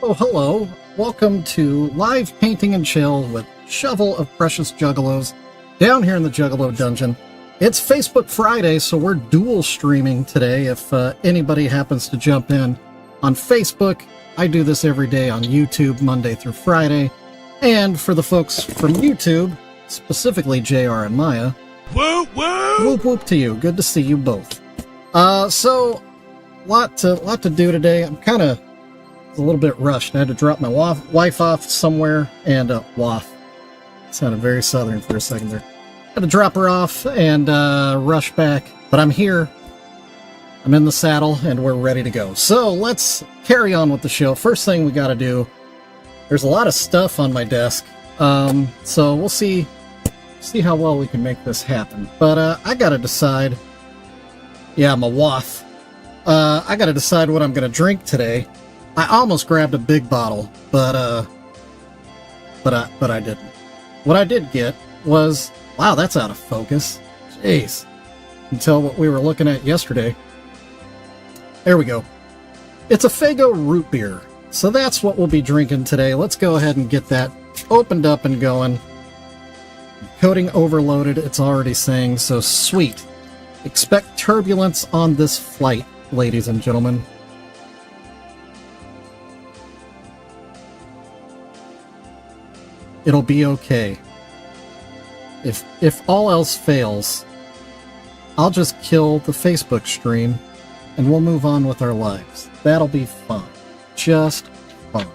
Oh, hello. Welcome to Live Painting and Chill with Shovel of Precious Juggalos down here in the Juggalo Dungeon. It's Facebook Friday, so we're dual streaming today if anybody happens to jump in on Facebook. I do this every day on YouTube, Monday through Friday. And for the folks from YouTube, specifically JR and Maya, whoop, whoop. Whoop whoop to you. Good to see you both. So, lot to do today. I'm kind of a little bit rushed. I had to drop my wife off somewhere, and sounded very southern for a second there. Had to drop her off and rush back, but I'm here. I'm in the saddle, and we're ready to go. So let's carry on with the show. First thing we got to do. There's a lot of stuff on my desk, so we'll see how well we can make this happen. But I got to decide. Yeah, I'm a waff. I got to decide what I'm going to drink today. I almost grabbed a big bottle, but I didn't. What I did get was, wow, that's out of focus. Jeez. You can tell what we were looking at yesterday. There we go. It's a Faygo root beer. So that's what we'll be drinking today. Let's go ahead and get that opened up and going. Coating overloaded, it's already saying, so sweet. Expect turbulence on this flight, ladies and gentlemen. It'll be okay. If all else fails, I'll just kill the Facebook stream and we'll move on with our lives. That'll be fun. Just fun.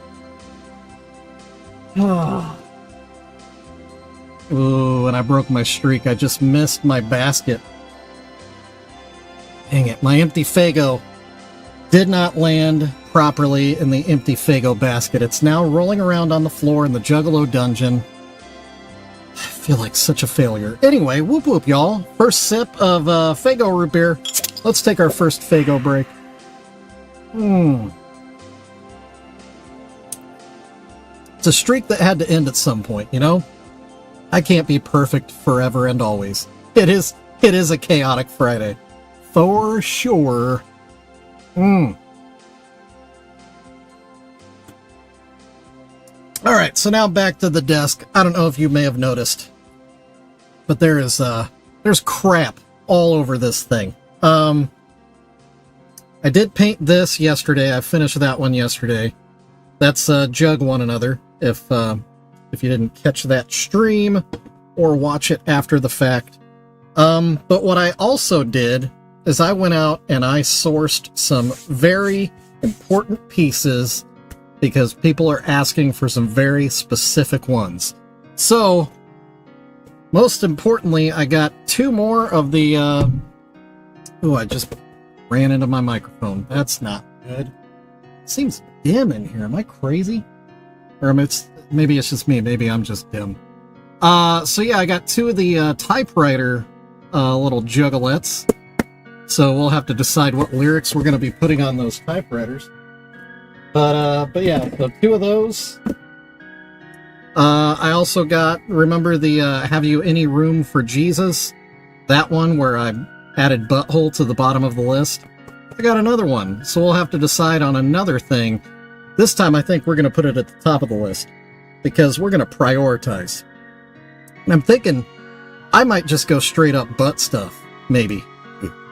Ooh, and I broke my streak. I just missed my basket. Dang it, my empty Faygo did not land properly in the empty Faygo basket. It's now rolling around on the floor in the Juggalo dungeon. I feel like such a failure. Anyway, whoop whoop, y'all. First sip of Faygo root beer. Let's take our first Faygo break. It's a streak that had to end at some point, you know? I can't be perfect forever and always. It is a chaotic Friday. For sure. Alright, so now back to the desk. I don't know if you may have noticed, but there's crap all over this thing. I did paint this yesterday. I finished that one yesterday. That's Jug One Another, if you didn't catch that stream or watch it after the fact. But what I also did is I went out and I sourced some very important pieces because people are asking for some very specific ones. So, most importantly, I got two more of the... Oh, I just ran into my microphone. That's not good. It seems dim in here. Am I crazy? Or maybe it's just me. Maybe I'm just dim. So yeah, I got two of the typewriter little Juggalettes. So we'll have to decide what lyrics we're going to be putting on those typewriters. But yeah, so two of those. I also got, remember the Have You Any Room for Jesus? That one where I added butthole to the bottom of the list. I got another one, so we'll have to decide on another thing. This time I think we're going to put it at the top of the list, because we're going to prioritize. And I'm thinking I might just go straight up butt stuff, maybe.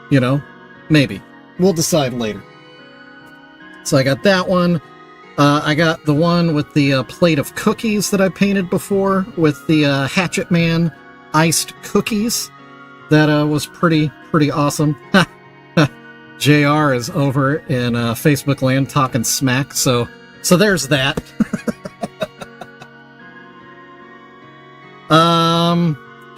You know? Maybe. We'll decide later. So I got that one. I got the one with the plate of cookies that I painted before, with the Hatchet Man iced cookies. That was pretty awesome. JR is over in Facebook land talking smack, so there's that.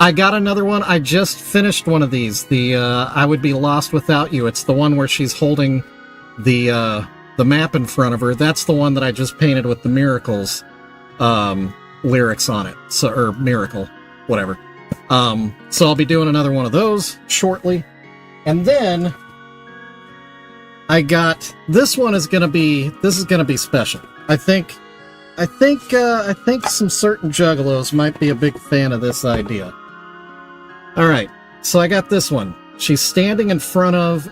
I got another one. I just finished one of these. The I Would Be Lost Without You. It's the one where she's holding the map in front of her. That's the one that I just painted with the Miracles lyrics on it. So, or Miracle, whatever. So I'll be doing another one of those shortly. And then I got, this is going to be special. I think some certain Juggalos might be a big fan of this idea. Alright, so I got this one. She's standing in front of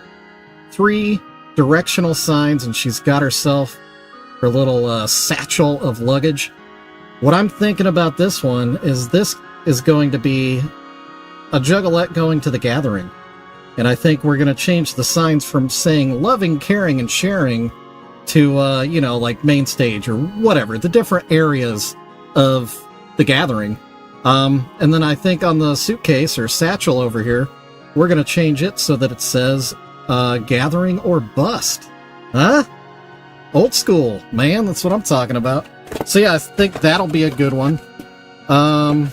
3 directional signs, and she's got herself her little satchel of luggage. What I'm thinking about this one is this is going to be a Juggalette going to the gathering. And I think we're going to change the signs from saying loving, caring, and sharing to, you know, like main stage or whatever, the different areas of the gathering. And then I think on the suitcase or satchel over here, we're going to change it so that it says gathering or bust. Huh? Old school, man. That's what I'm talking about. So yeah, I think that'll be a good one. Better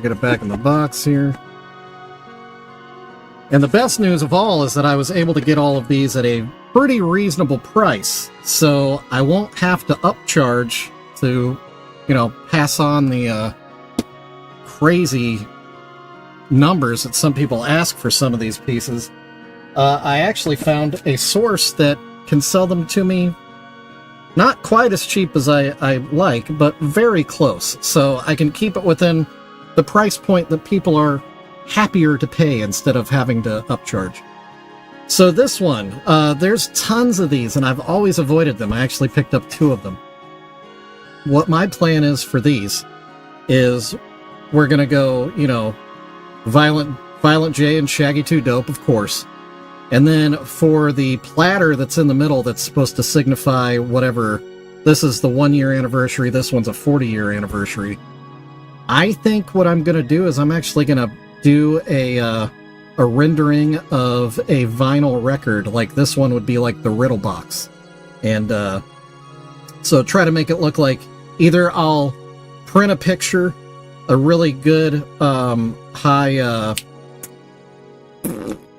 get it back in the box here. And the best news of all is that I was able to get all of these at a pretty reasonable price. So I won't have to upcharge to, you know, pass on the crazy numbers that some people ask for some of these pieces. I actually found a source that can sell them to me not quite as cheap as I like, but very close. So I can keep it within the price point that people are happier to pay instead of having to upcharge. So this one, there's tons of these, and I've always avoided them. I actually picked up 2 of them. What my plan is for these is we're going to go, you know, Violent J and Shaggy 2 Dope, of course. And then for the platter that's in the middle that's supposed to signify whatever, this is the 1-year anniversary, this one's a 40-year anniversary. I think what I'm going to do is I'm actually going to do a rendering of a vinyl record. Like this one would be like the Riddle Box. And so try to make it look like either I'll print a picture, a really good high...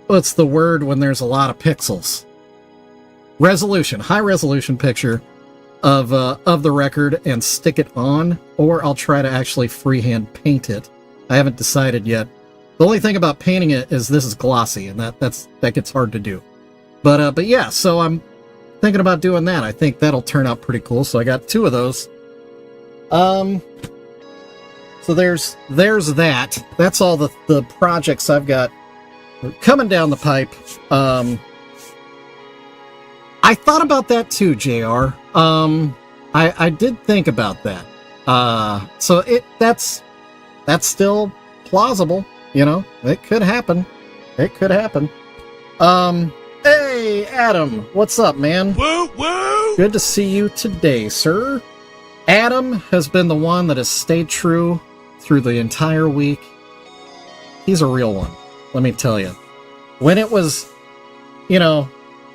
what's the word when there's a lot of pixels? Resolution. High resolution picture of the record and stick it on, or I'll try to actually freehand paint it. I haven't decided yet. The only thing about painting it is this is glossy, and that gets hard to do. But yeah, so I'm thinking about doing that. I think that'll turn out pretty cool. So I got 2 of those. So there's that. That's all the projects I've got coming down the pipe. I thought about that too, JR. I did think about that. So that's still plausible. You know, it could happen. It could happen. Hey, Adam, what's up, man? Woo, woo! Good to see you today, sir. Adam has been the one that has stayed true through the entire week. He's a real one, let me tell you. When it was, you know,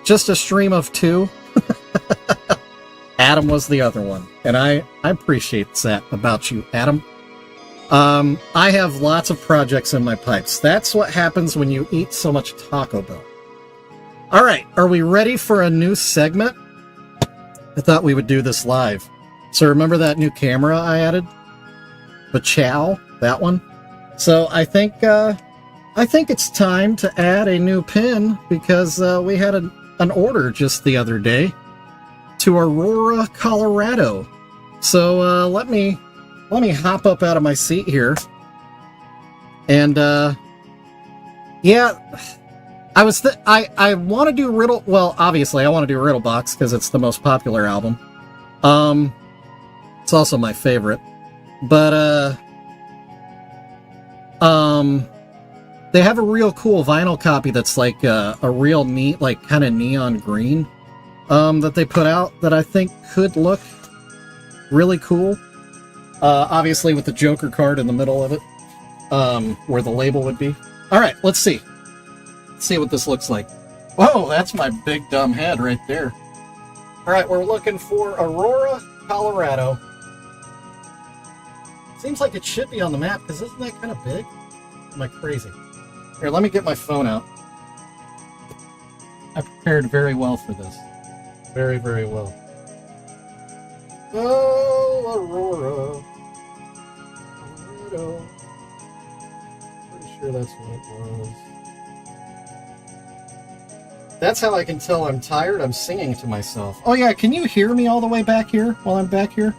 just a stream of 2, Adam was the other one. And I appreciate that about you, Adam. I have lots of projects in my pipes. That's what happens when you eat so much Taco Bell. All right, are we ready for a new segment? I thought we would do this live. So remember that new camera I added? The Chow, that one? So I think it's time to add a new pin because we had an order just the other day to Aurora, Colorado. So let me hop up out of my seat here. And yeah, I want to do Riddle. Well, obviously I want to do Riddle Box because it's the most popular album. It's also my favorite. But they have a real cool vinyl copy that's like a real neat, like kind of neon green that they put out that I think could look really cool. Obviously with the Joker card in the middle of it, where the label would be. All right, let's see. Let's see what this looks like. Whoa, that's my big dumb head right there. All right, we're looking for Aurora, Colorado. Seems like it should be on the map, because isn't that kind of big? Am I crazy? Here, let me get my phone out. I prepared very well for this. Very, very well. Oh, Aurora. Colorado. Pretty sure that's what it was. That's how I can tell I'm tired. I'm singing to myself. Oh yeah, can you hear me all the way back here while I'm back here?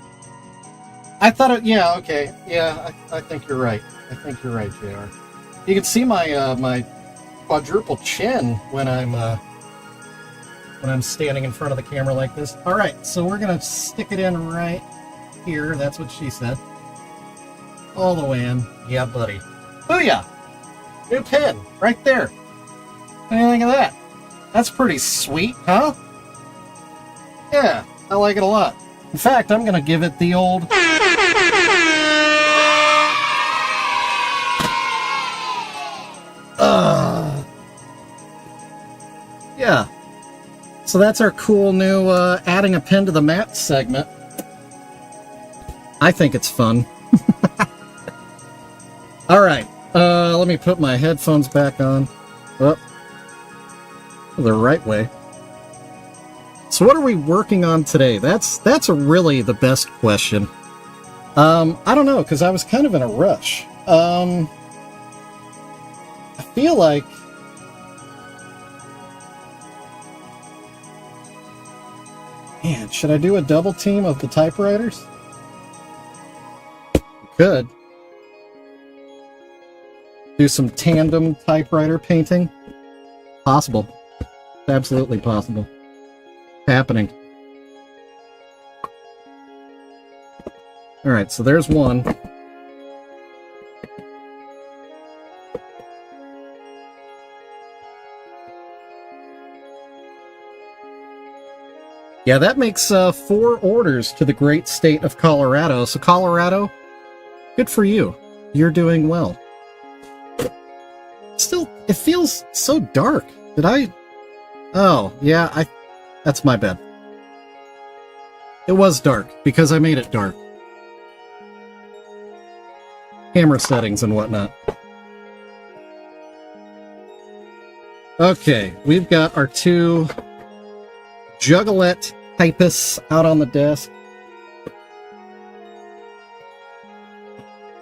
I thought it, yeah, okay. Yeah, I think you're right. I think you're right, JR. You can see my my quadruple chin when I'm when I'm standing in front of the camera like this. All right, so we're going to stick it in right here. That's what she said. All the way in. Yeah, buddy. Booyah! New pin, right there. What do you think of that? That's pretty sweet, huh? Yeah, I like it a lot. In fact, I'm going to give it the old... Yeah. So that's our cool new adding a pin to the mat segment. I think it's fun. All right. Let me put my headphones back on. Oh, the right way. So what are we working on today? That's really the best question. I don't know, because I was kind of in a rush. I feel like man, should I do a double team of the typewriters? Could. Do some tandem typewriter painting? Possible. Absolutely possible. Happening. Alright, so there's one. Yeah, that makes 4 orders to the great state of Colorado. So Colorado, good for you. You're doing well. Still, it feels so dark. Did I... Oh, yeah, that's my bad. It was dark, because I made it dark. Camera settings and whatnot. Okay, we've got our 2 Juggalette Typists out on the desk.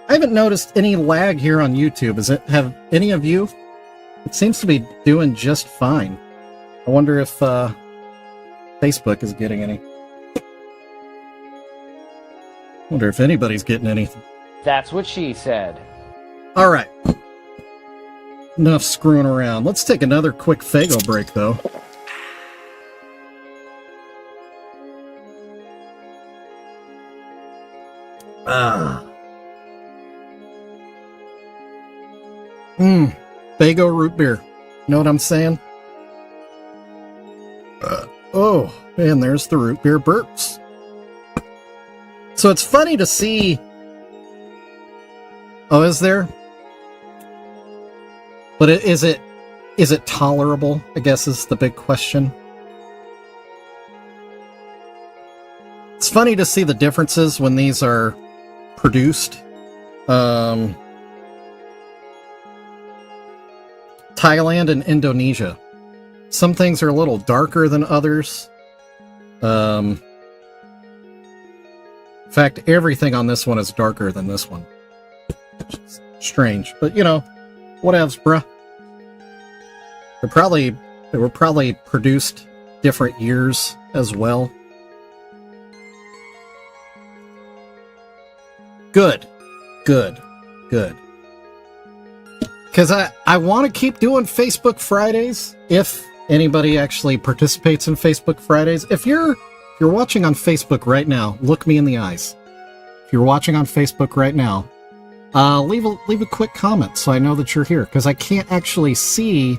I haven't noticed any lag here on YouTube. Have any of you? It seems to be doing just fine. I wonder if Facebook is getting any. Wonder if anybody's getting anything. That's what she said. All right. Enough screwing around. Let's take another quick Fago break, though. Fago root beer. Know what I'm saying? Oh, and there's the root beer burps. So it's funny to see... Oh, is there? But is it tolerable, I guess is the big question. It's funny to see the differences when these are produced. Thailand and Indonesia. Some things are a little darker than others. In fact, everything on this one is darker than this one. It's strange, but you know, whatevs, bruh. They were probably produced different years as well. Good. Because I want to keep doing Facebook Fridays, if anybody actually participates in Facebook Fridays. If you're watching on Facebook right now, look me in the eyes. If you're watching on Facebook right now, leave a quick comment so I know that you're here, because I can't actually see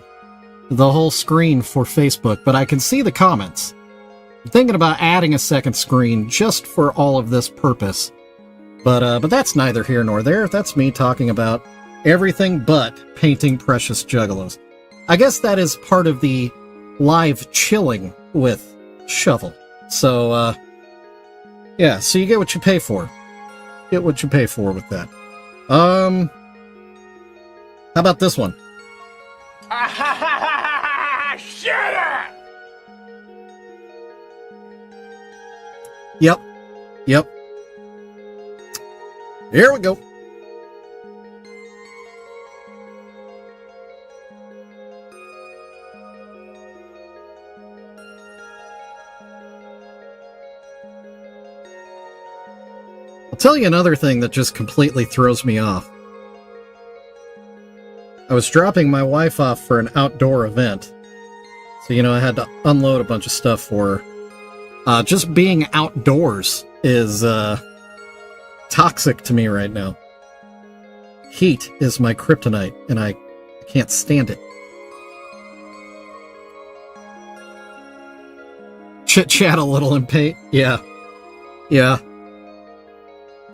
the whole screen for Facebook, but I can see the comments. I'm thinking about adding a second screen just for all of this purpose. But that's neither here nor there. That's me talking about everything but painting precious Juggalos. I guess that is part of the live chilling with Shovel. So, yeah, so you get what you pay for. Get what you pay for with that. How about this one? Shut up! Yep. Here we go. I'll tell you another thing that just completely throws me off. I was dropping my wife off for an outdoor event. So, I had to unload a bunch of stuff for her. Just being outdoors is toxic to me right now. Heat is my kryptonite, and I can't stand it. Chit-chat a little and paint. Yeah. Yeah.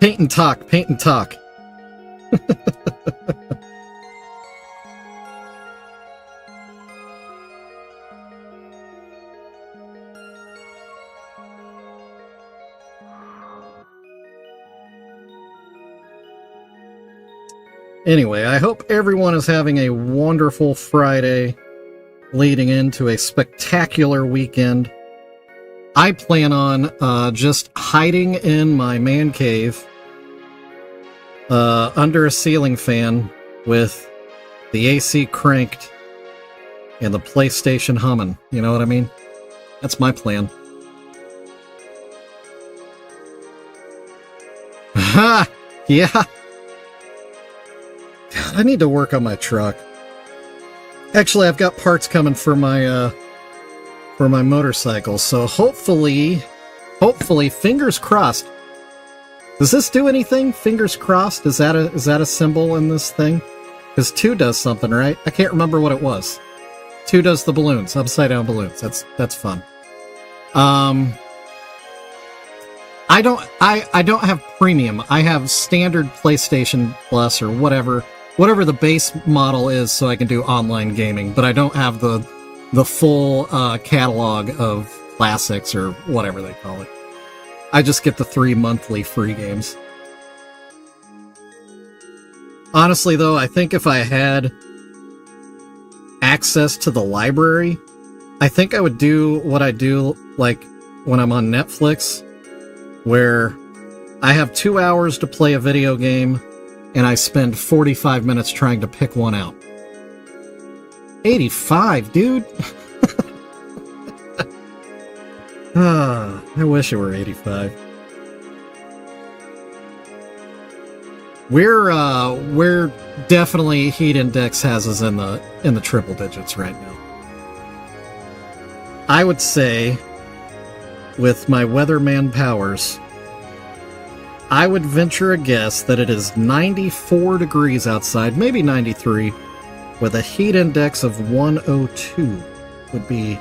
Paint and talk. Paint and talk. Anyway, I hope everyone is having a wonderful Friday leading into a spectacular weekend. I plan on just hiding in my man cave under a ceiling fan with the AC cranked and the PlayStation humming. You know what I mean? That's my plan. Ha! Yeah! I need to work on my truck. Actually, I've got parts coming for my motorcycle, so hopefully, fingers crossed. Does this do anything? Fingers crossed? Is that a symbol in this thing? Because 2 does something, right? I can't remember what it was. 2 does the balloons, upside down balloons. That's fun. I don't have premium. I have standard PlayStation Plus or whatever the base model is, so I can do online gaming. But I don't have the full catalog of classics or whatever they call it. I just get the 3 monthly free games. Honestly, though, I think if I had access to the library, I think I would do what I do like when I'm on Netflix, where I have 2 hours to play a video game and I spend 45 minutes trying to pick one out. 85, dude. I wish it were 85. We're definitely heat index has us in the triple digits right now. I would say, with my weatherman powers, I would venture a guess that it is 94 degrees outside, maybe 93, with a heat index of 102 would be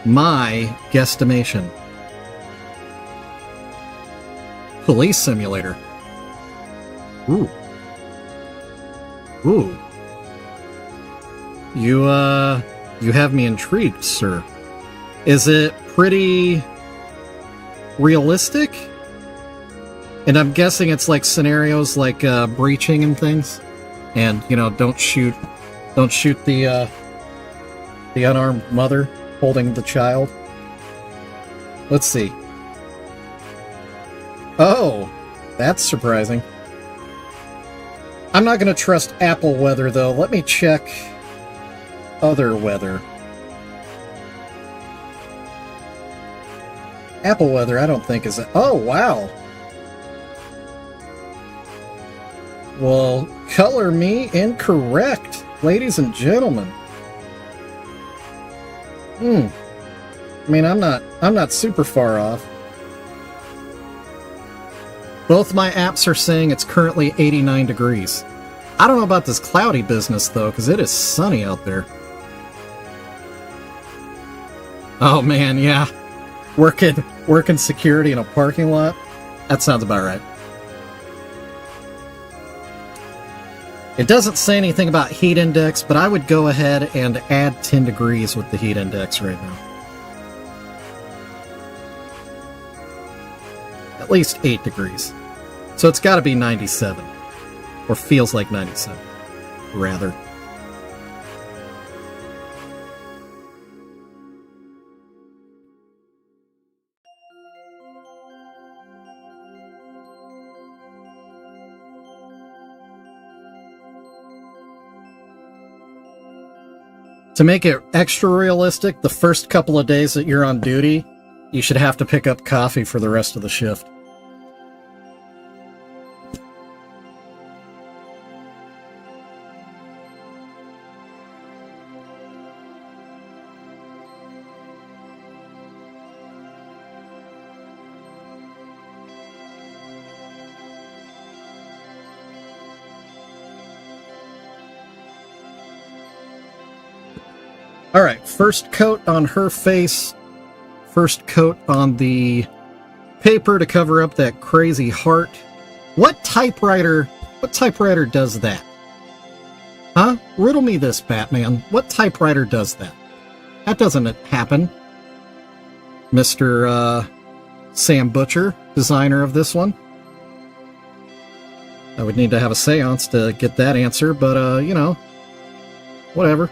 my guesstimation. Police simulator. Ooh. Ooh. You have me intrigued, sir. Is it pretty realistic? And I'm guessing it's like scenarios like breaching and things, and don't shoot the unarmed mother holding the child. Let's see. Oh, that's surprising. I'm not going to trust Apple weather though. Let me check other weather. Apple weather, I don't think is. Oh wow. Well, color me incorrect, ladies and gentlemen. I mean, I'm not super far off. Both my apps are saying it's currently 89 degrees. I don't know about this cloudy business though, because it is sunny out there. Oh man, yeah. Working security in a parking lot? That sounds about right. It doesn't say anything about heat index, but I would go ahead and add 10 degrees with the heat index right now. At least 8 degrees. So it's got to be 97. Or feels like 97, rather. To make it extra realistic, the first couple of days that you're on duty, you should have to pick up coffee for the rest of the shift. All right, first coat on her face. First coat on the paper to cover up that crazy heart. What typewriter does that? Huh? Riddle me this, Batman. What typewriter does that? That doesn't happen. Mr. Sam Butcher, designer of this one. I would need to have a seance to get that answer, but, you know, whatever.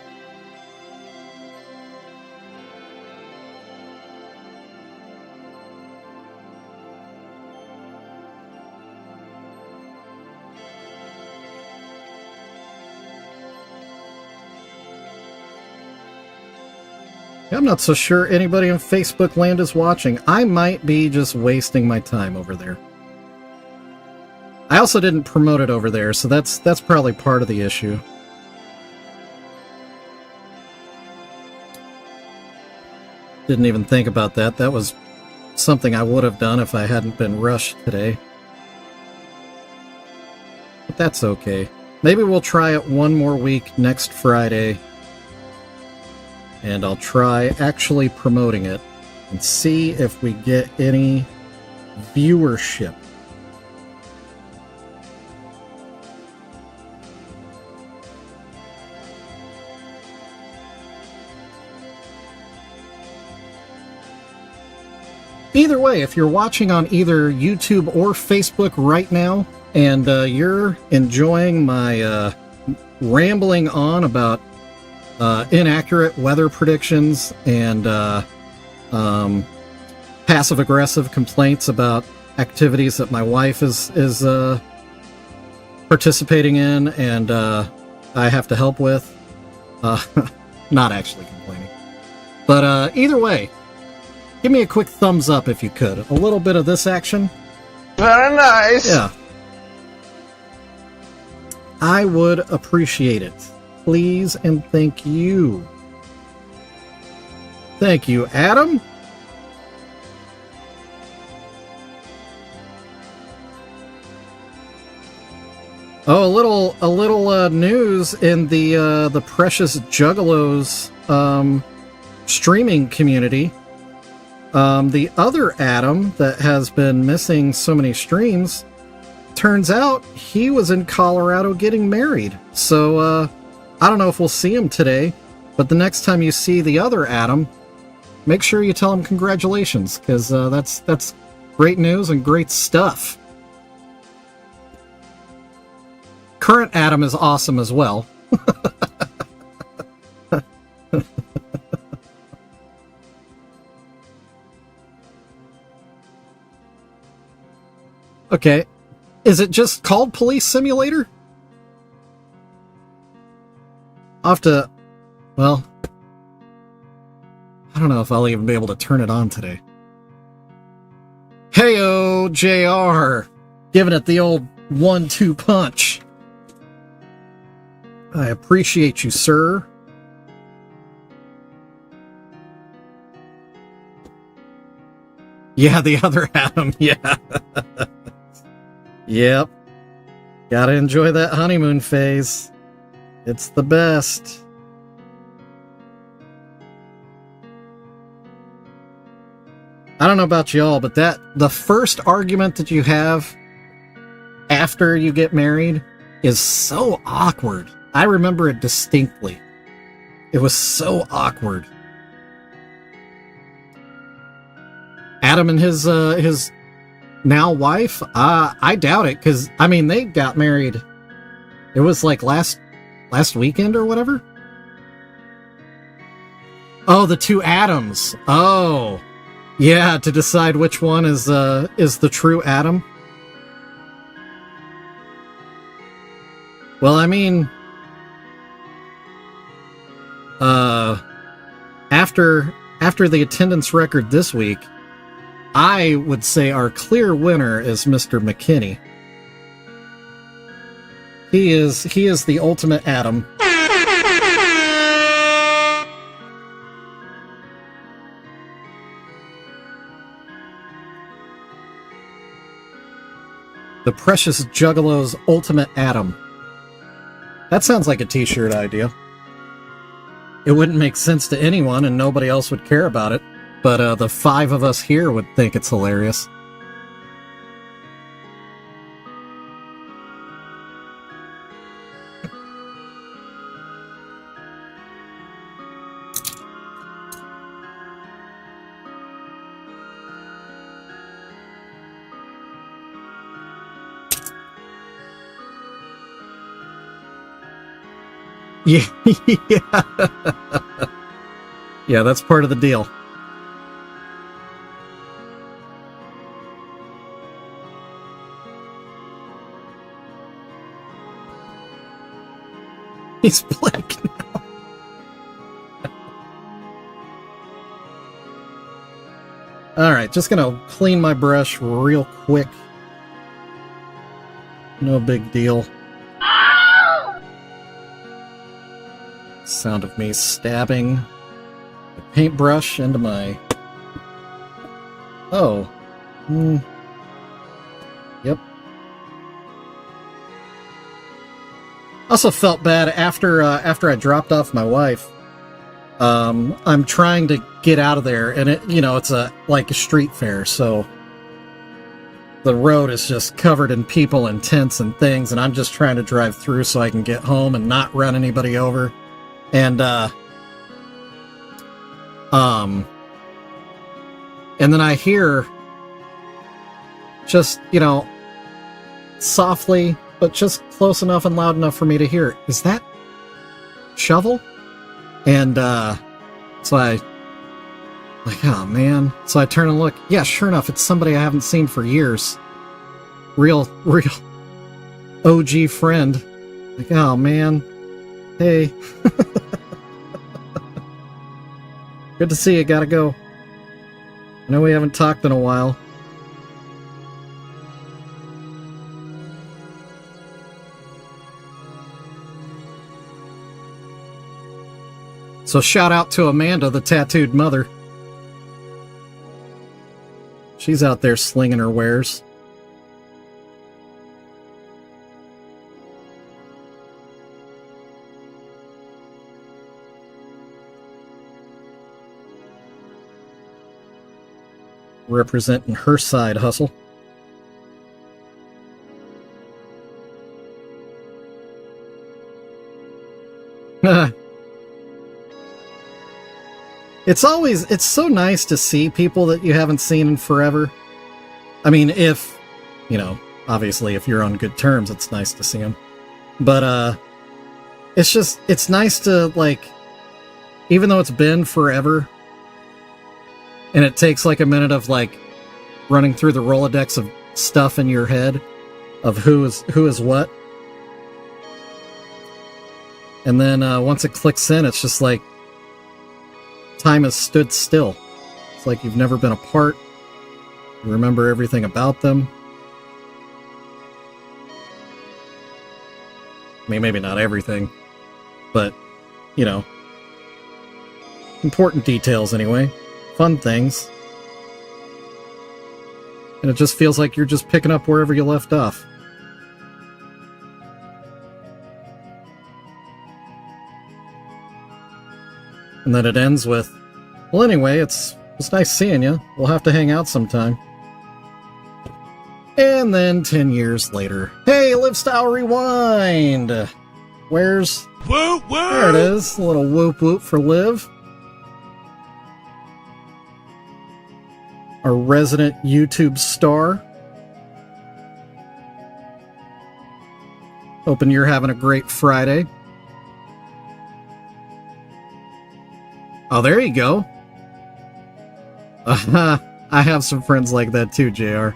I'm not so sure anybody on Facebook land is watching. I might be just wasting my time over there. I also didn't promote it over there, so that's probably part of the issue. Didn't even think about that. That was something I would have done if I hadn't been rushed today. But that's okay. Maybe we'll try it one more week next Friday. And I'll try actually promoting it and see if we get any viewership. Either way, if you're watching on either YouTube or Facebook right now, and you're enjoying my rambling on about inaccurate weather predictions and passive-aggressive complaints about activities that my wife is participating in and I have to help with, not actually complaining. But either way, give me a quick thumbs up if you could. A little bit of this action. Very nice. Yeah. I would appreciate it. Please and thank you. Thank you, Adam. Oh, a little news in the precious Juggalos streaming community. The other Adam that has been missing so many streams, turns out he was in Colorado getting married. So I don't know if we'll see him today, but the next time you see the other Adam, make sure you tell him congratulations, because that's great news and great stuff. Current Adam is awesome as well. Okay, is it just called Police Simulator? I'll have to, well, I don't know if I'll even be able to turn it on today. Heyo, JR, giving it the old 1-2 punch. I appreciate you, sir. Yeah, the other Adam, yeah. Yep. Gotta enjoy that honeymoon phase. It's the best. I don't know about y'all, but the first argument that you have after you get married is so awkward. I remember it distinctly. It was so awkward. Adam and his now wife, I doubt it, because I mean they got married. It was like last weekend or whatever. Oh, the two Adams. Oh, yeah, to decide which one is the true Adam. Well, I mean, after the attendance record this week, I would say our clear winner is Mr. McKinney. He is the ultimate Adam. The precious Juggalo's ultimate Adam. That sounds like a t-shirt idea. it wouldn't make sense to anyone and nobody else would care about it. But the 5 of us here would think it's hilarious. Yeah, yeah, that's part of the deal. He's black now. Alright, just gonna clean my brush real quick. No big deal. Sound of me stabbing the paintbrush into my... Oh. Yep. Also felt bad after I dropped off my wife. I'm trying to get out of there, and it's like a street fair, so the road is just covered in people and tents and things, and I'm just trying to drive through so I can get home and not run anybody over. And then I hear just, softly, but just close enough and loud enough for me to hear, is that shovel? And, so I, like, oh man. So I turn and look. Yeah, sure enough, it's somebody I haven't seen for years. Real OG friend. Like, oh man. Hey. Good to see you. Gotta go. I know we haven't talked in a while. So shout out to Amanda, the tattooed mother. She's out there slinging her wares. Representing her side hustle. It's so nice to see people that you haven't seen in forever. I mean, if, obviously if you're on good terms, it's nice to see them. But, it's nice to, like, even though it's been forever, and it takes like a minute of like running through the Rolodex of stuff in your head of who is what. And then once it clicks in, it's just like time has stood still. It's like you've never been apart. You remember everything about them. I mean, maybe not everything, but, important details anyway. Fun things. And it just feels like you're just picking up wherever you left off. And then it ends with, well, anyway, it was nice seeing you. We'll have to hang out sometime. And then 10 years later, hey, Live Style Rewind! Where's... Whoop, whoop. There it is. A little whoop whoop for Liv. Our resident YouTube star. Hoping you're having a great Friday. Oh, there you go. I have some friends like that too, JR.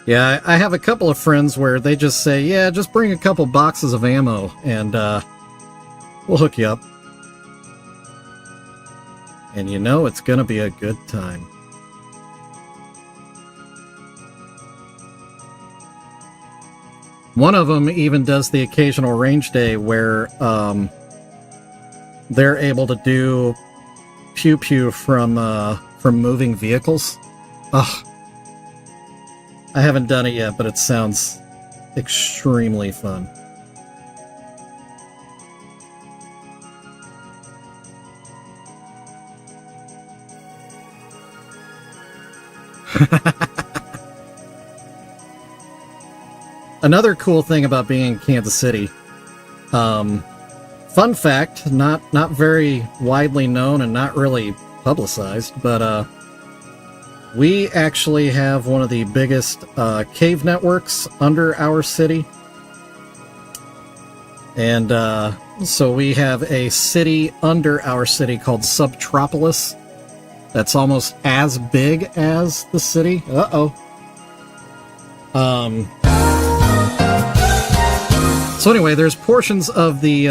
Yeah, I have a couple of friends where they just say, yeah, just bring a couple boxes of ammo and we'll hook you up. And it's gonna be a good time. One of them even does the occasional range day where they're able to do pew pew from moving vehicles. Ugh. I haven't done it yet, but it sounds extremely fun. Another cool thing about being in Kansas City, fun fact, not very widely known and not really publicized, but we actually have one of the biggest cave networks under our city. And so we have a city under our city called Subtropolis that's almost as big as the city. So anyway, there's portions of the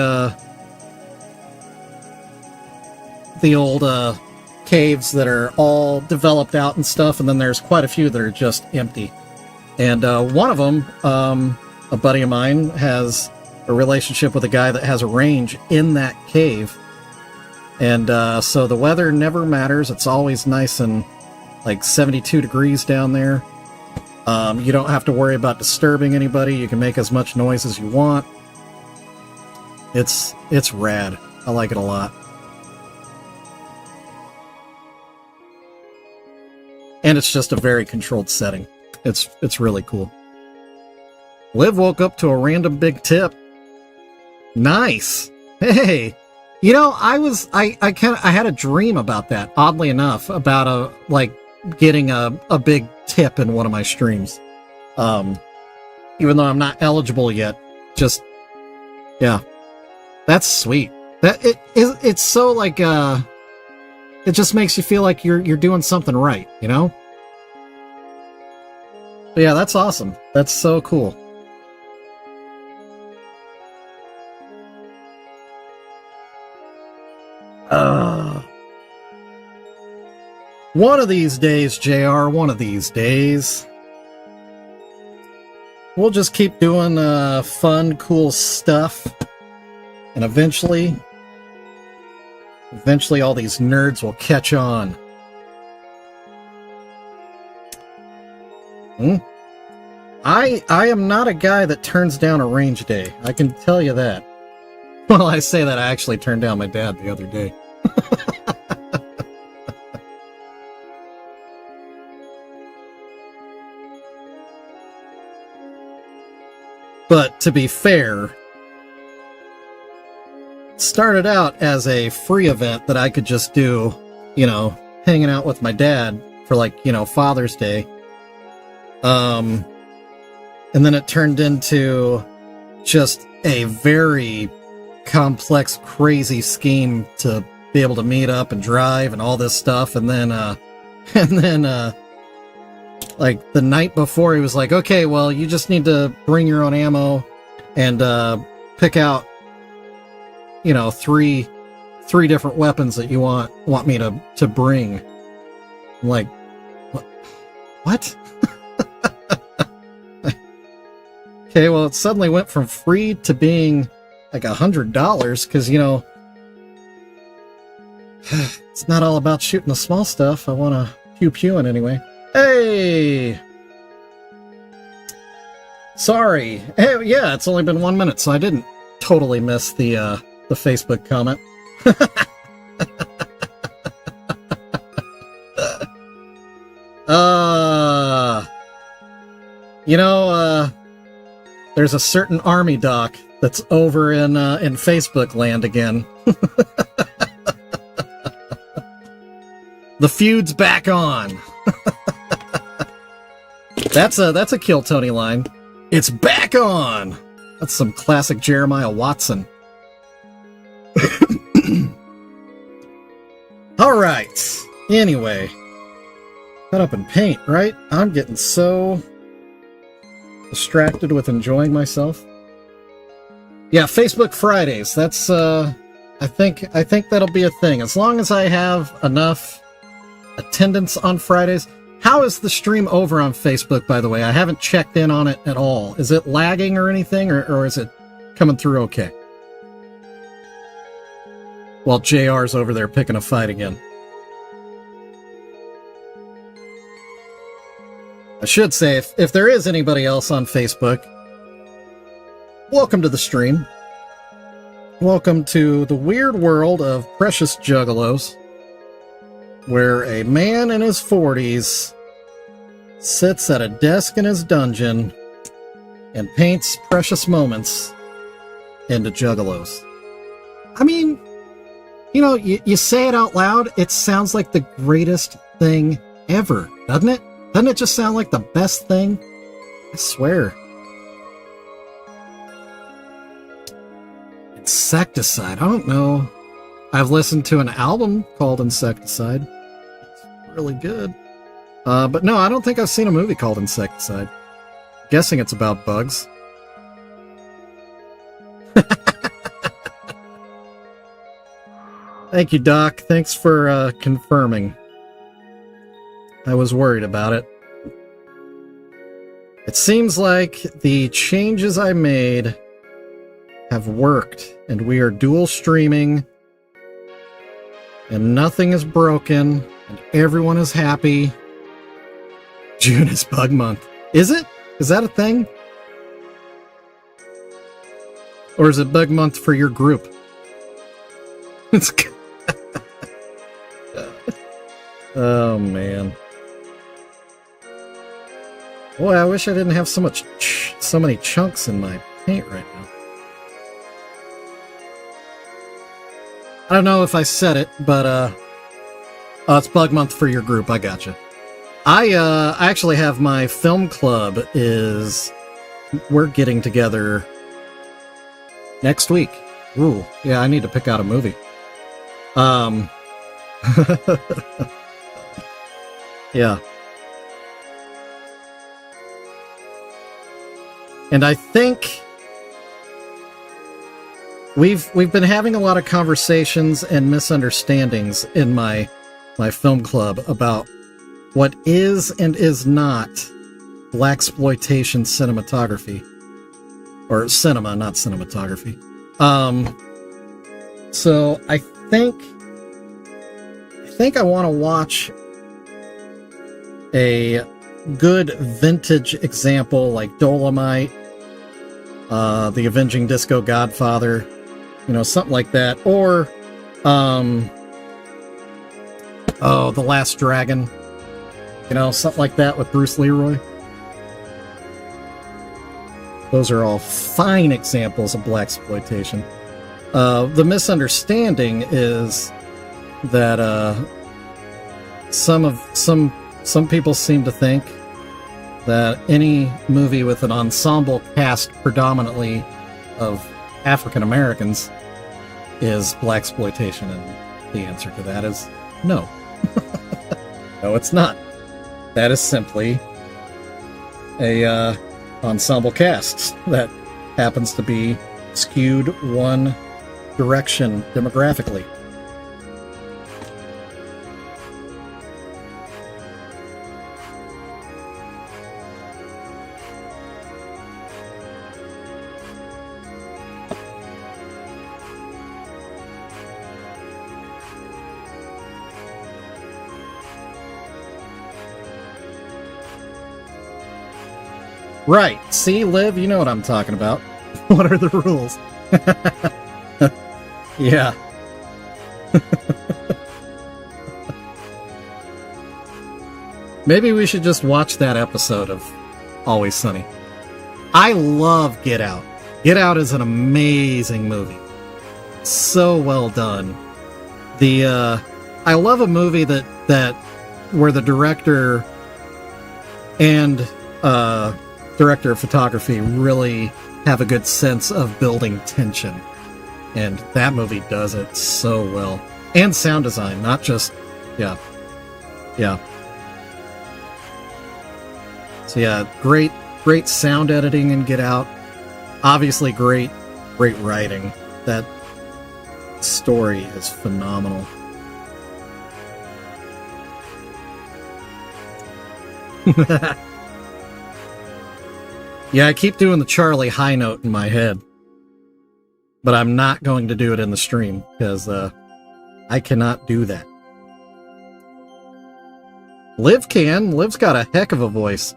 old caves that are all developed out and stuff, and then there's quite a few that are just empty. And one of them, a buddy of mine, has a relationship with a guy that has a range in that cave. And so the weather never matters. It's always nice and like 72 degrees down there. You don't have to worry about disturbing anybody. You can make as much noise as you want. It's rad. I like it a lot. And it's just a very controlled setting. It's really cool. Liv woke up to a random big tip. Nice. Hey, you know, I had a dream about that, oddly enough, about getting a big tip in one of my streams. Even though I'm not eligible yet. Just, yeah. That's sweet. It's so like, it just makes you feel like you're doing something right, you know? But yeah, that's awesome. That's so cool. One of these days, JR, one of these days, we'll just keep doing fun, cool stuff. And eventually all these nerds will catch on. I am not a guy that turns down a range day. I can tell you that. Well, I say that I actually turned down my dad the other day. But to be fair, it started out as a free event that I could just do, you know, hanging out with my dad for like, you know, Father's Day. And then it turned into just a very complex, crazy scheme to be able to meet up and drive and all this stuff. And then, like the night before, he was like, okay, well, you just need to bring your own ammo and, pick out, you know, three different weapons that you want me to bring. I'm like, what? Okay, well, it suddenly went from free to being like $100 because, you know, it's not all about shooting the small stuff. I want to pew-pewing anyway. Hey! Sorry. Hey, yeah, it's only been 1 minute, so I didn't totally miss the Facebook comment. You know, there's a certain army doc that's over in Facebook land again. The feud's back on. That's a Kill Tony line. It's back on. That's some classic Jeremiah Watson. All right. Anyway, cut up and paint, right? I'm getting so distracted with enjoying myself. Yeah, Facebook Fridays. That's I think that'll be a thing as long as I have enough attendance on Fridays. How is the stream over on Facebook, by the way? I haven't checked in on it at all. Is it lagging or anything, or is it coming through okay? While JR's over there picking a fight again. I should say, if there is anybody else on Facebook, welcome to the stream. Welcome to the weird world of precious juggalos, where a man in his 40s sits at a desk in his dungeon and paints precious moments into juggalos. I mean, you know, you say it out loud, it sounds like the greatest thing ever, doesn't it? Doesn't it just sound like the best thing? I swear. Insecticide, I don't know. I've listened to an album called Insecticide. It's really good. But no, I don't think I've seen a movie called Insecticide. Guessing it's about bugs. Thank you, Doc. Thanks for confirming. I was worried about it. It seems like the changes I made have worked, and we are dual streaming, and nothing is broken, and everyone is happy. June is bug month. Is it? Is that a thing? Or is it bug month for your group? It's oh, man. Boy, I wish I didn't have so many chunks in my paint right now. I don't know if I said it, but oh, it's bug month for your group. I gotcha. I actually have my film club we're getting together next week. Ooh, yeah, I need to pick out a movie. Yeah. And I think we've been having a lot of conversations and misunderstandings in my film club about what is and is not blaxploitation cinematography. Or cinema, not cinematography. So I think I want to watch a good vintage example like Dolomite, The Avenging Disco Godfather, you know, something like that, or oh, The Last Dragon, you know, something like that with Bruce Leroy. Those are all fine examples of blaxploitation. The misunderstanding is that some people seem to think that any movie with an ensemble cast predominantly of African Americans is blaxploitation, and the answer to that is no. No, it's not. That is simply a ensemble cast that happens to be skewed one direction demographically. Right. See, Liv, you know what I'm talking about. What are the rules? Yeah. Maybe we should just watch that episode of Always Sunny. I love Get Out. Get Out is an amazing movie. So well done. I love a movie that where the director and director of photography really have a good sense of building tension, and that movie does it so well. And sound design, not just yeah. So yeah, great sound editing in Get Out. Obviously great writing. That story is phenomenal. Yeah, I keep doing the Charlie high note in my head, but I'm not going to do it in the stream because I cannot do that. Liv can. Liv's got a heck of a voice.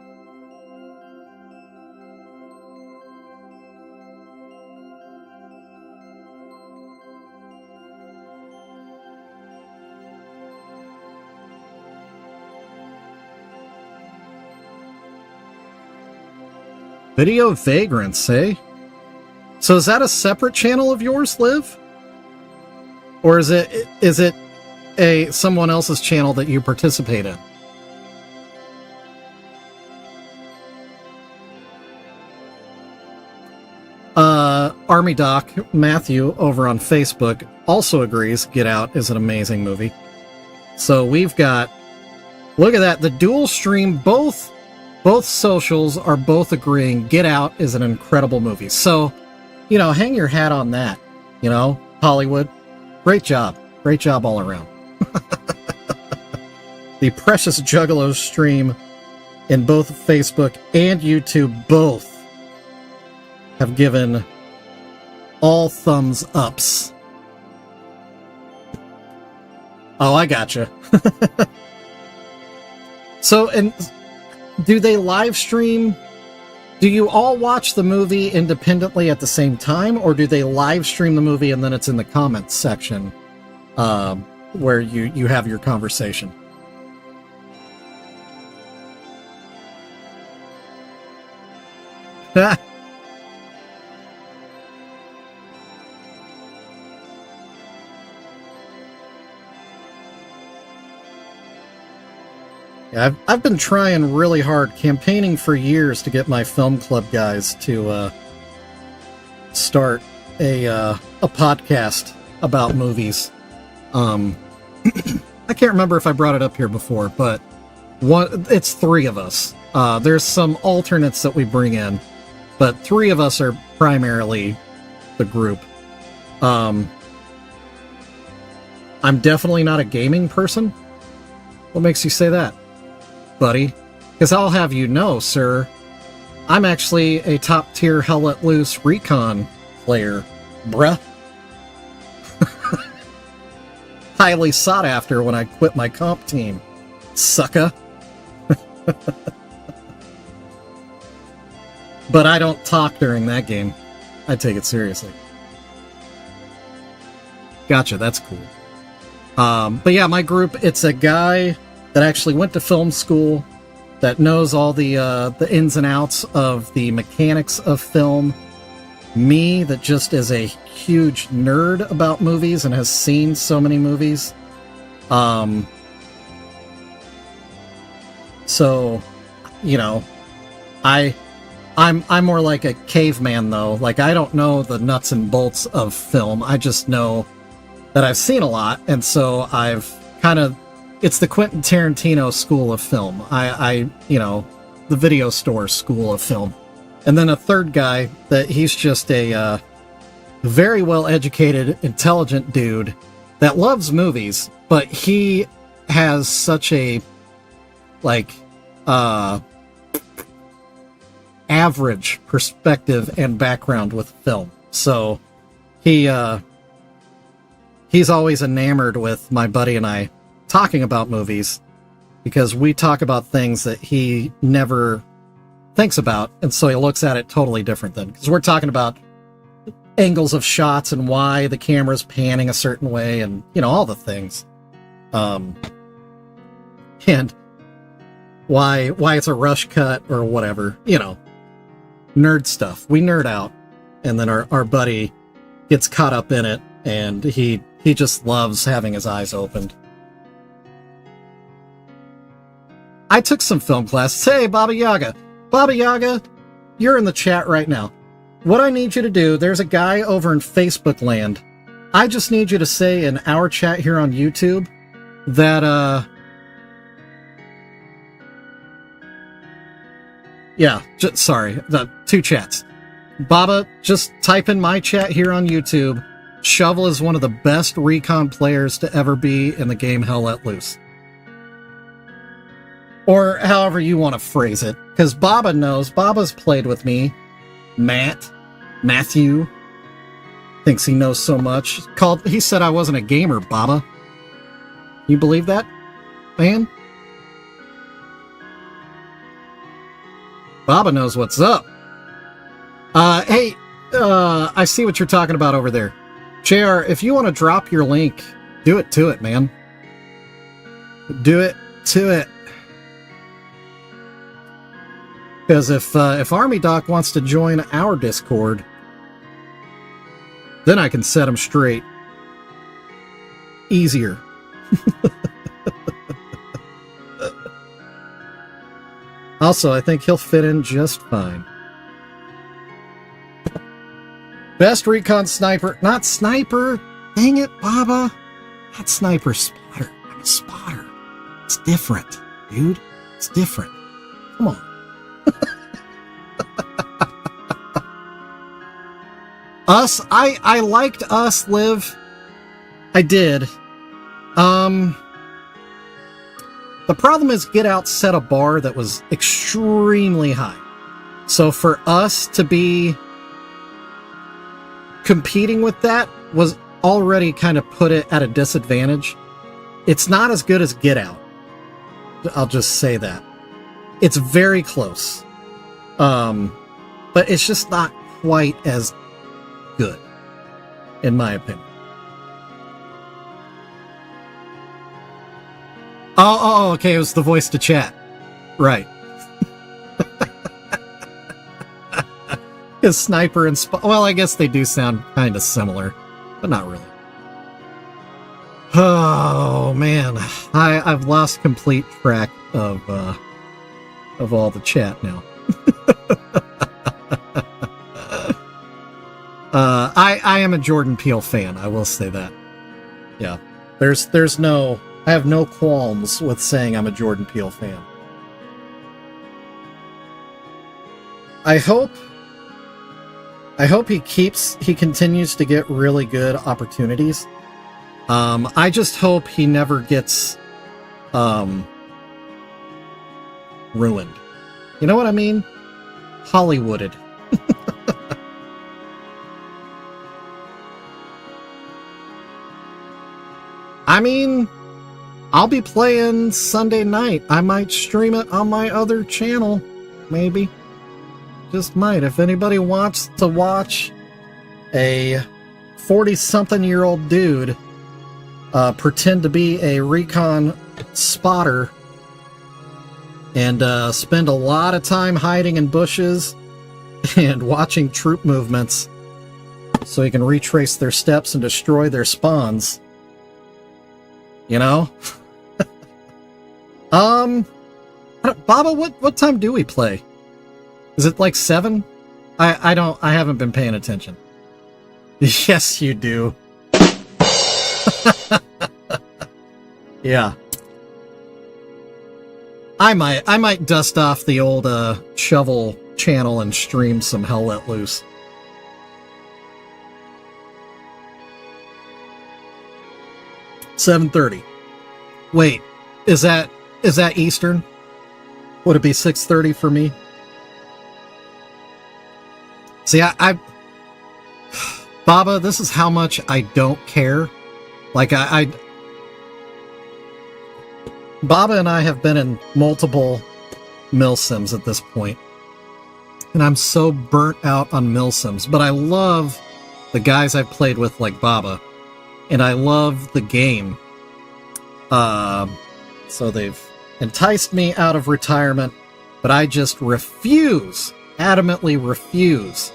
Video Vagrants, eh? So is that a separate channel of yours, Liv? Or is it someone else's channel that you participate in? Army Doc Matthew over on Facebook also agrees Get Out is an amazing movie. So we've got, look at that, the dual stream, both socials are both agreeing Get Out is an incredible movie. So, hang your hat on that, Hollywood. Great job all around. The Precious Juggalos stream in both Facebook and YouTube both have given all thumbs ups. Oh, I gotcha. So, and do they live stream? Do you all watch the movie independently at the same time, or do they live stream the movie and then it's in the comments section where you have your conversation? Yeah, I've been trying really hard, campaigning for years to get my film club guys to start a podcast about movies. I can't remember if I brought it up here before, but it's three of us. There's some alternates that we bring in, but three of us are primarily the group. I'm definitely not a gaming person. What makes you say that, buddy? Because I'll have you know, sir, I'm actually a top-tier Hell Let Loose recon player, bruh. Highly sought after when I quit my comp team, sucka. But I don't talk during that game. I take it seriously. Gotcha, that's cool. But yeah, my group, it's a guy that actually went to film school, that knows all the ins and outs of the mechanics of film. Me, that just is a huge nerd about movies and has seen so many movies. So, I'm more like a caveman, though. Like, I don't know the nuts and bolts of film. I just know that I've seen a lot, and so I've kind of... It's the Quentin Tarantino school of film. The video store school of film. And then a third guy that he's just a very well-educated, intelligent dude that loves movies, but he has such a, average perspective and background with film. So he's always enamored with my buddy and I talking about movies, because we talk about things that he never thinks about, and so he looks at it totally different then, because we're talking about angles of shots and why the camera's panning a certain way, and all the things, and why it's a rush cut or whatever, nerd stuff. We nerd out, and then our buddy gets caught up in it, and he just loves having his eyes opened. I took some film classes. Hey, Baba Yaga. Baba Yaga, you're in the chat right now. What I need you to do, there's a guy over in Facebook land. I just need you to say in our chat here on YouTube that, sorry, the two chats. Baba, just type in my chat here on YouTube. Shovel is one of the best recon players to ever be in the game Hell Let Loose. Or however you want to phrase it. Because Baba knows. Baba's played with me. Matthew thinks he knows so much. He said I wasn't a gamer, Baba. You believe that, man? Baba knows what's up. Hey, I see what you're talking about over there. JR, if you want to drop your link, do it to it, man. Do it to it. Because if Army Doc wants to join our Discord, then I can set him straight. Easier. Also, I think he'll fit in just fine. Best recon sniper. Not sniper. Dang it, Baba. Not sniper, spotter. I'm a spotter. It's different, dude. It's different. Come on. Us, I liked Us Live. I did. The problem is Get Out set a bar that was extremely high. So for us to be competing with that was already kind of put it at a disadvantage. It's not as good as Get Out. I'll just say that. It's very close. But it's just not quite as good, in my opinion. Oh, okay, it was the voice to chat. Right. Because Sniper and well, I guess they do sound kind of similar, but not really. Oh, man. I've lost complete track of all the chat now. I am a Jordan Peele fan, I will say that. Yeah. I have no qualms with saying I'm a Jordan Peele fan. I hope he continues to get really good opportunities. I just hope he never gets ruined. You know what I mean? Hollywooded. I mean, I'll be playing Sunday night. I might stream it on my other channel. Maybe. Just might. If anybody wants to watch a 40-something-year-old dude pretend to be a recon spotter and spend a lot of time hiding in bushes and watching troop movements so he can retrace their steps and destroy their spawns. You know? Baba, what time do we play? Is it like 7? I haven't been paying attention. Yes, you do. Yeah. I might dust off the old shovel channel and stream some Hell Let Loose. $7:30. Wait, is that Eastern? Would it be 6:30 for me? See, I Baba, this is how much I don't care. Like, Baba and I have been in multiple milsims at this point, and I'm so burnt out on milsims. But I love the guys I've played with, like Baba, and I love the game. So they've enticed me out of retirement, but I just refuse, adamantly refuse,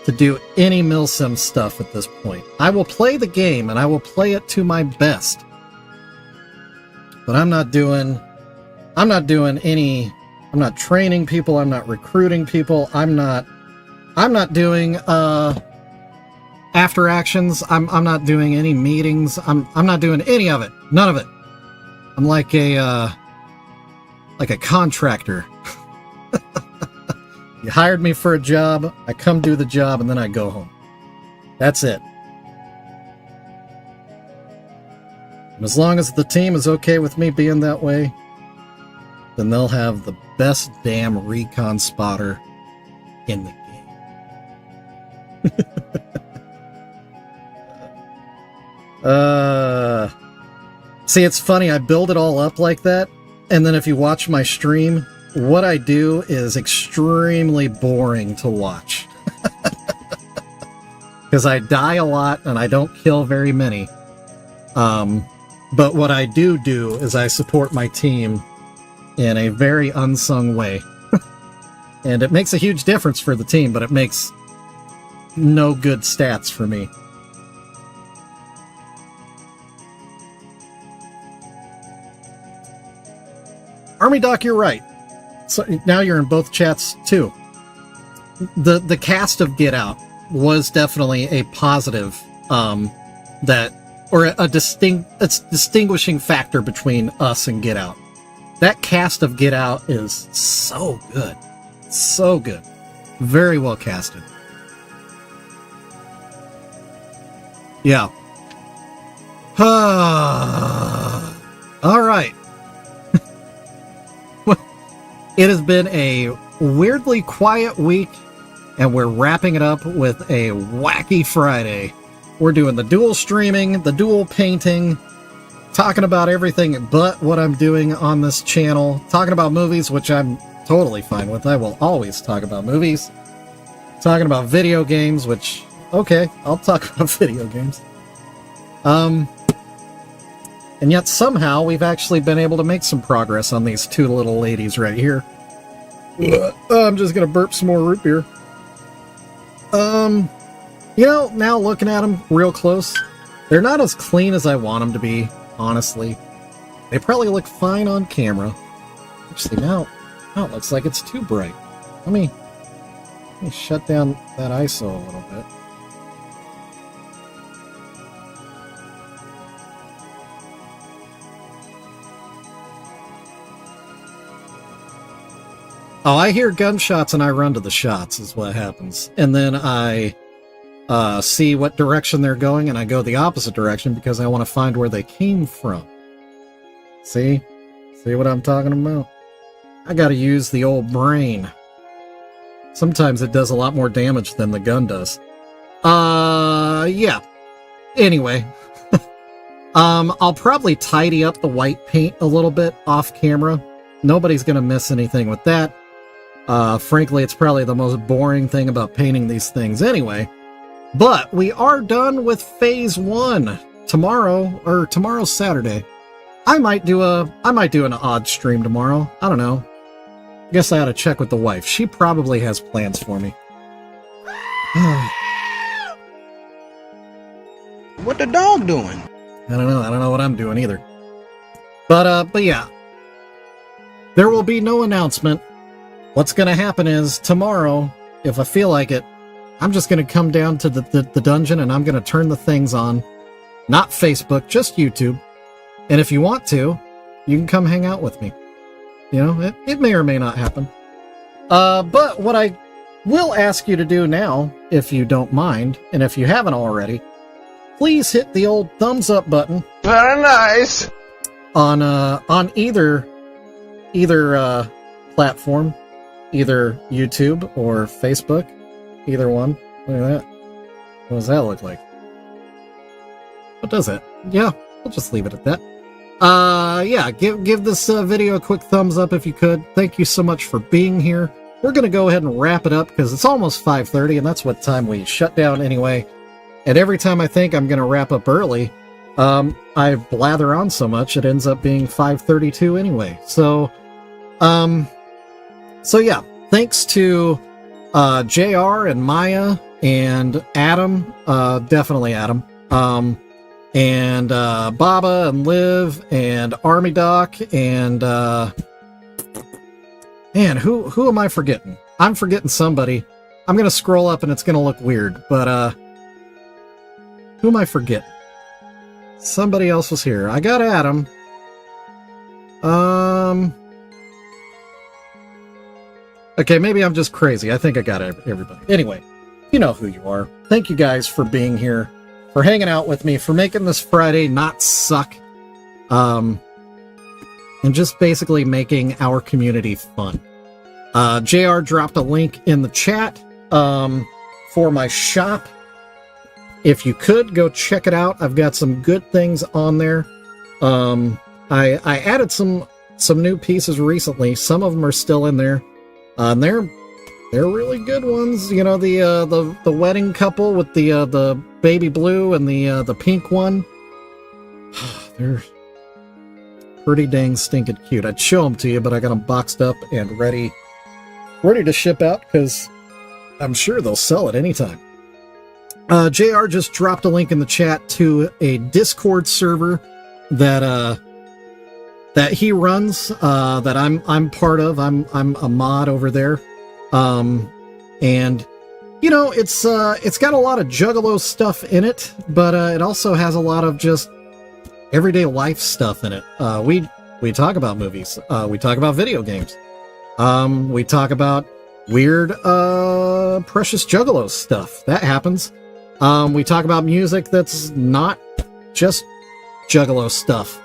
to do any milsim stuff at this point. I will play the game, and I will play it to my best. But I'm not doing any, I'm not training people, I'm not recruiting people, I'm not doing after actions, I'm not doing any meetings, I'm not doing any of it. None of it. I'm like a contractor. You hired me for a job, I come do the job, and then I go home. That's it. And as long as the team is okay with me being that way, then they'll have the best damn recon spotter in the game. See, it's funny, I build it all up like that, and then if you watch my stream, what I do is extremely boring to watch. Because I die a lot, and I don't kill very many. But what I do is I support my team in a very unsung way. And it makes a huge difference for the team, but it makes no good stats for me. Army Doc, you're right. So now you're in both chats too. The cast of Get Out was definitely a positive, a distinguishing factor between us and Get Out. That cast of Get Out is so good. So good. Very well casted. Yeah. All right. It has been a weirdly quiet week, and we're wrapping it up with a wacky Friday. We're doing the dual streaming, the dual painting, talking about everything but what I'm doing on this channel, talking about movies, which I'm totally fine with. I will always talk about movies. Talking about video games, which, okay, I'll talk about video games. And yet somehow we've actually been able to make some progress on these two little ladies right here. I'm just gonna burp some more root beer. You know, now looking at them real close, they're not as clean as I want them to be, honestly. They probably look fine on camera. Actually, now it looks like it's too bright. Let me shut down that ISO a little bit. Oh, I hear gunshots and I run to the shots is what happens. And then I see what direction they're going and I go the opposite direction because I want to find where they came from. See? See what I'm talking about? I gotta use the old brain. Sometimes it does a lot more damage than the gun does. Yeah. Anyway. I'll probably tidy up the white paint a little bit off camera. Nobody's gonna miss anything with that. Frankly, it's probably the most boring thing about painting these things anyway. But we are done with phase 1 tomorrow's Saturday. I might do an odd stream tomorrow. I don't know. I guess I ought to check with the wife. She probably has plans for me. What the dog doing? I don't know. I don't know what I'm doing either. But yeah. There will be no announcement. What's going to happen is tomorrow, if I feel like it, I'm just going to come down to the dungeon and I'm going to turn the things on. Not Facebook, just YouTube. And if you want to, you can come hang out with me. You know, it may or may not happen. But what I will ask you to do now, if you don't mind, and if you haven't already, please hit the old thumbs up button. Very nice. On either platform, either YouTube or Facebook, either one. Look at that. What does that look like? What does it? Yeah, we'll just leave it at that. Yeah, give this video a quick thumbs up if you could. Thank you so much for being here. We're gonna go ahead and wrap it up because it's almost 5:30, and that's what time we shut down anyway. And every time I think I'm gonna wrap up early, I blather on so much it ends up being 5:32 anyway. So yeah, thanks to JR and Maya and Adam, definitely Adam, and Baba and Liv and Army Doc and man, who am I forgetting? I'm forgetting somebody. I'm gonna scroll up and it's gonna look weird, but who am I forgetting? Somebody else was here. I got Adam. Okay, maybe I'm just crazy. I think I got everybody. Anyway, you know who you are. Thank you guys for being here, for hanging out with me, for making this Friday not suck, and just basically making our community fun. JR dropped a link in the chat for my shop. If you could, go check it out. I've got some good things on there. I added some new pieces recently. Some of them are still in there. And they're really good ones. You know, the wedding couple with the baby blue and the pink one. They're pretty dang stinking cute. I'd show them to you, but I got them boxed up and ready ready to ship out because I'm sure they'll sell it anytime. JR just dropped a link in the chat to a Discord server that he runs, that I'm part of. I'm a mod over there. And you know, it's got a lot of Juggalo stuff in it, but it also has a lot of just everyday life stuff in it. We talk about movies. We talk about video games. We talk about weird, precious Juggalo stuff. That happens. We talk about music that's not just Juggalo stuff.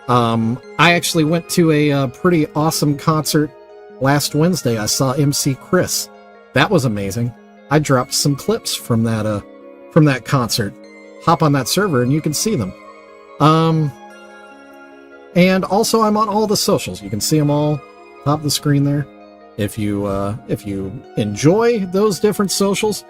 I actually went to a pretty awesome concert last Wednesday. I saw MC Chris. That was amazing. I dropped some clips from that concert. Hop on that server and you can see them. And also I'm on all the socials. You can see them all top of the screen there. If you enjoy those different socials,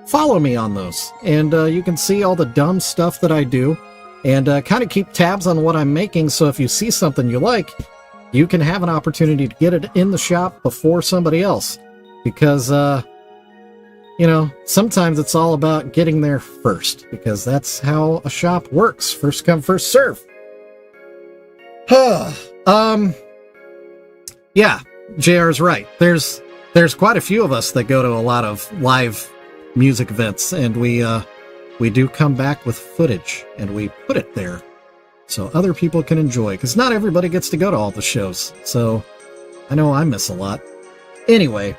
follow me on those. And you can see all the dumb stuff that I do and kind of keep tabs on what I'm making. So if you see something you like, you can have an opportunity to get it in the shop before somebody else. Because, you know, sometimes it's all about getting there first, because that's how a shop works. First come, first serve. Yeah, JR's right. There's quite a few of us that go to a lot of live music events, and we do come back with footage, and we put it there so other people can enjoy, because not everybody gets to go to all the shows, so I know I miss a lot. Anyway,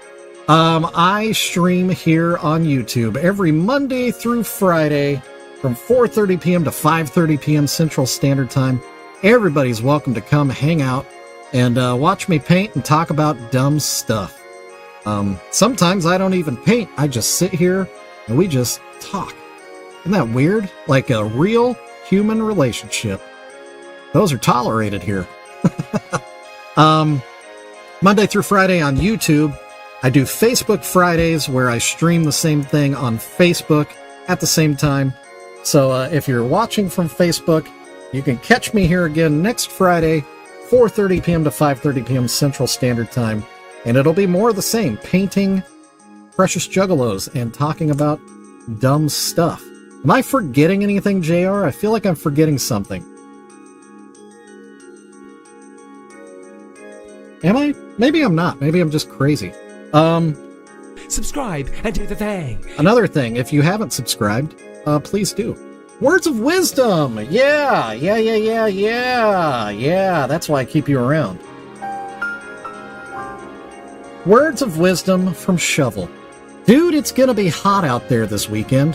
I stream here on YouTube every Monday through Friday from 4:30 p.m. to 5:30 p.m. Central Standard Time. Everybody's welcome to come hang out and watch me paint and talk about dumb stuff. Sometimes I don't even paint. I just sit here and we just talk. Isn't that weird? Like a real human relationship. Those are tolerated here. Monday through Friday on YouTube. I do Facebook Fridays where I stream the same thing on Facebook at the same time. So if you're watching from Facebook, you can catch me here again next Friday, 4:30 p.m. to 5:30 p.m. Central Standard Time. And it'll be more of the same, painting precious Juggalos and talking about dumb stuff. Am I forgetting anything, JR? I feel like I'm forgetting something. Am I? Maybe I'm not. Maybe I'm just crazy. Subscribe and do the thing. Another thing, if you haven't subscribed, please do. Words of wisdom! Yeah! That's why I keep you around. Words of wisdom from Shovel. Dude, it's gonna be hot out there this weekend.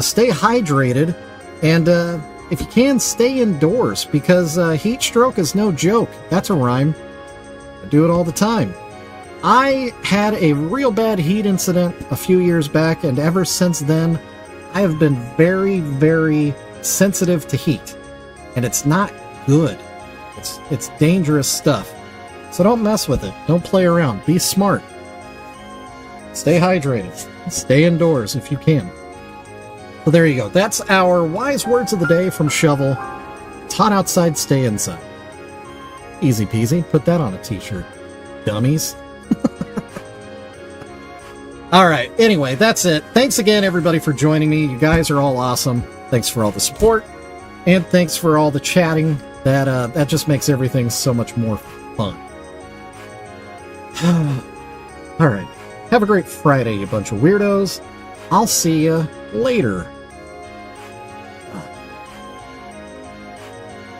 Stay hydrated, and if you can, stay indoors, because heat stroke is no joke. That's a rhyme. I do it all the time. I had a real bad heat incident a few years back, and ever since then, I have been very, very sensitive to heat. And it's not good. It's dangerous stuff. So don't mess with it. Don't play around. Be smart. Stay hydrated. Stay indoors if you can. So there you go. That's our wise words of the day from Shovel. It's hot outside, stay inside. Easy peasy. Put that on a t-shirt. Dummies. Alright, anyway, that's it. Thanks again, everybody, for joining me. You guys are all awesome. Thanks for all the support. And thanks for all the chatting. That just makes everything so much more fun. Alright. Have a great Friday, you bunch of weirdos. I'll see you later.